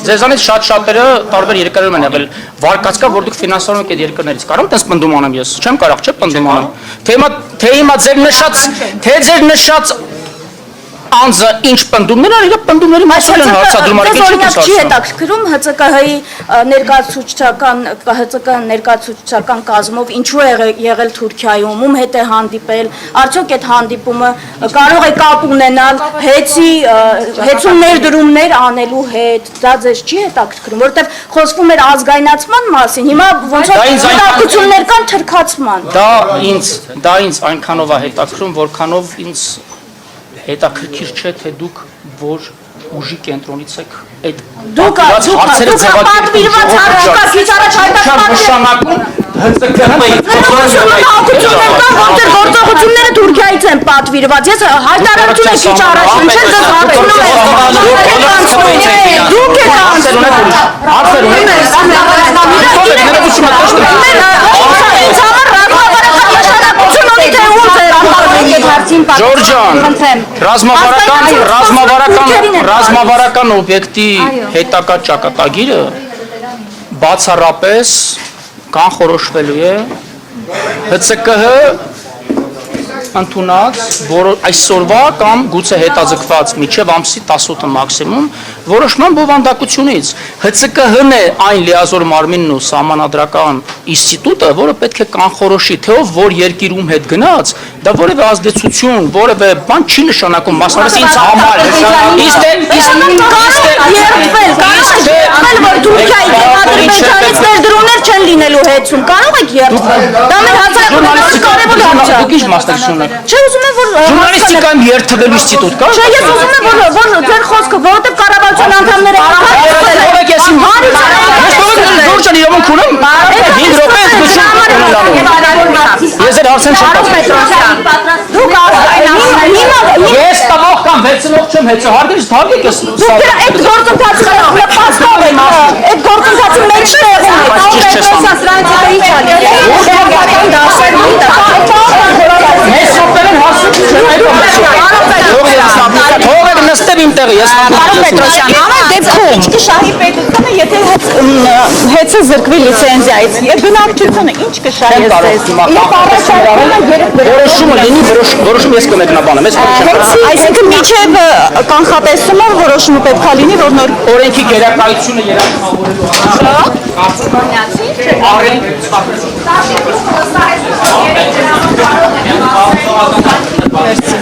Ձեզանից շատ-շատերը տարբեր երկրներում են եղել վարկած կա, որ դուք ֆինանսավորում եք այդ երկրներից։ Կարող եմ տես պնդում անեմ ես։ Չեմ կարող, չէ՞ պնդում անեմ։ Թե հիմա ձեր նշած անձը ինչ պնդումներ ան, իր պնդումների մասին են հարցադրում արի օրինակ չի հետաքրքրում ՀՑԿ-ի ներկայացուցչական կազմով ինչու է եղել Թուրքիայում, ում հետ է հանդիպել, արդյոք այդ հանդիպումը կարող է կապ ունենալ հեծում ներդրումներ անելու հետ, դա ձեզ չի հետաքրքրում, որովհետև խոսվում էր ազգայնացման մասին, հիմա ոնց որ հետաքրքրություններ կան թրքացման։ Դա ինձ այնքանով է հետաքրքրում, որքանով ինձ հետաքրքիր չէ, թե դուք որ ուժի կենտրոնից եք այդ հարցերը պատվիրված հարցուկա քիչ առաջ նշանակում գործողությունները Թուրքիայից են պատվիրված։ Ես հայտարարություն եմ քիչ առաջ ինչ եք ձեզ Ջորջան, ռազմավարական օբյեկտի հետակա ճակատագիրը բացառապես կանխորոշվելու է ՀՑԿ-ը ընդունած այսօրվա կամ գուցե հետաձգված մինչև ամսի 18-ը մաքսիմում որոշման բովանդակությունից ՀՑԿ-ն է այն լիազոր մարմինն ու սահմանադրական ինստիտուտը, որը պետք է կանխորոշի, թե ով որ երկիրում հետ գնաց, դա որևէ ազդեցություն, որևէ բան չի նշանակում, մասնավորապես ինձ համար ներդրումներ չեն լինելու հետում, կարող եք երբել։ Դա մեր հասարակության կարևոր հարց է։ Դուք ինչ մասնակցություն եք։ Չէ, ուզում եմ որ ժուրնալիստիկայում երթվելու ինստիտուտ կա։ Չէ, ես ուզում եմ որ ձեր խոսքը, որովհետև կառավարության անդամները Ջորջան իրավունք ունեմ 5 րոպե ես ձեր հարցեն չեմ Ես տվող կամ վեցնող չեմ հեծը հարգելիս թարգեք ես այդ գործընթացը պատկով է այդ գործընթացի մեջ Թողեք նստեմ իմ տեղը ես ինչ կշահի պետությունը եթե հեծը զրկվի լիցենզիայից եւ բնակչությունը ինչ կշահի որոշումը լինի որոշում ես կմեկնաբանեմ այսինքն միջև կանխատեսումը որոշումը պետք է լինի որ նոր օրենքի գերակայությունը երաշխավորելու Merci.